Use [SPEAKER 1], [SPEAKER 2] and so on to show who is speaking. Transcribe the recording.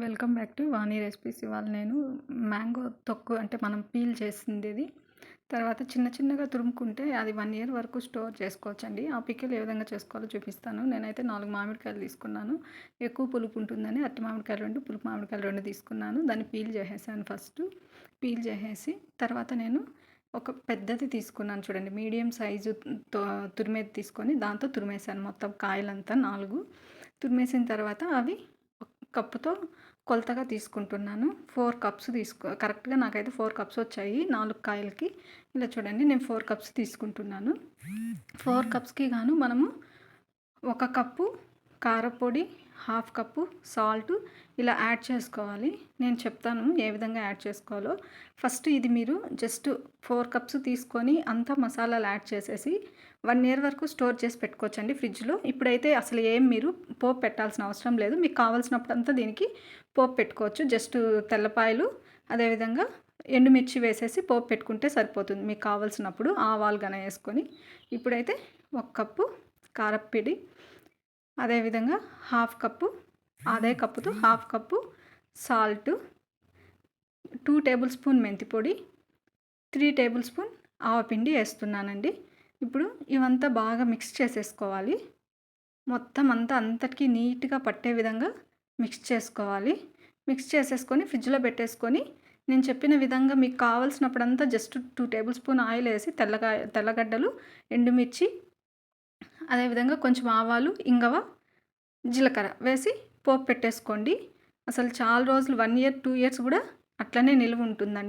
[SPEAKER 1] Welcome back to Vani recipes. ఇవాళ నేను mango తొక్కు అంటే మనం పీల్ చేసింది ఇది. తర్వాత చిన్న చిన్నగా తురుముకుంటే అది 1 ఇయర్ వరకు స్టోర్ చేసుకోవచ్చండి. ఆ పికిల్ ఏ విధంగా చేసుకోవాలో చూపిస్తాను. నేనైతే 4 మామిడికాయలు తీసుకున్నాను. ఎక్కువ పులుపు ఉంటుందని అట్టి మామిడికాయలు 2, పులుపు మామిడికాయలు 2 తీసుకున్నాను. దాన్ని పీల్ చేసేసాను ఫస్ట్. పీల్ చేసేసి తర్వాత నేను ఒక పెద్దది తీసుకున్నాను చూడండి. మీడియం సైజు తురిమేది తీసుకొని దాంతో తురిమేసాను మొత్తం కాయలంతా 4. తురిమేసిన తర్వాత అవి కప్పుతో కొలతగా తీసుకుంటున్నాను. 4 కప్స్ కరెక్ట్‌గా నాకైతే 4 కప్స్ వచ్చాయి 4 కాయలకి. ఇలా చూడండి నేను 4 కప్స్ తీసుకుంటున్నాను. 4 కప్స్‌కి గాను మనము 1 కప్పు కారపొడి, హాఫ్ కప్పు సాల్ట్ ఇలా యాడ్ చేసుకోవాలి. నేను చెప్తాను ఏ విధంగా యాడ్ చేసుకోవాలో. ఫస్ట్ ఇది మీరు జస్ట్ 4 కప్స్ తీసుకొని అంతా మసాలాలు యాడ్ చేసేసి 1 ఇయర్ వరకు స్టోర్ చేసి పెట్టుకోవచ్చండి ఫ్రిడ్జ్‌లో. ఇప్పుడైతే అసలు ఏం మీరు పోపు పెట్టాల్సిన అవసరం లేదు. మీకు కావాల్సినప్పుడంతా దీనికి పోపు పెట్టుకోవచ్చు. జస్ట్ తెల్లపాయలు అదేవిధంగా ఎండుమిర్చి వేసేసి పోపు పెట్టుకుంటే సరిపోతుంది. మీకు కావాల్సినప్పుడు ఆవాలు గన వేసుకొని. ఇప్పుడైతే 1 కప్పు కారప్పొడి, అదేవిధంగా అదే కప్పుతో half cup salt, 2 table spoon మెంతి పొడి, 3 టేబుల్ స్పూన్ ఆవపిండి వేస్తున్నానండి. ఇప్పుడు ఇవంతా బాగా మిక్స్ చేసేసుకోవాలి. మొత్తం అంతటికీ నీట్గా పట్టే విధంగా మిక్స్ చేసుకోవాలి. మిక్స్ చేసేసుకొని ఫ్రిడ్జ్లో పెట్టేసుకొని నేను చెప్పిన విధంగా మీకు కావాల్సినప్పుడంతా జస్ట్ 2 టేబుల్ స్పూన్ ఆయిల్ వేసి తెల్లగడ్డలు, ఎండుమిర్చి, అదేవిధంగా కొంచెం ఆవాలు, ఇంగవ, జీలకర్ర వేసి పోపు పెట్టేసుకోండి. అసలు చాలా రోజులు 1 ఇయర్ 2 ఇయర్స్ కూడా అట్లనే నిల్వ ఉంటుందండి.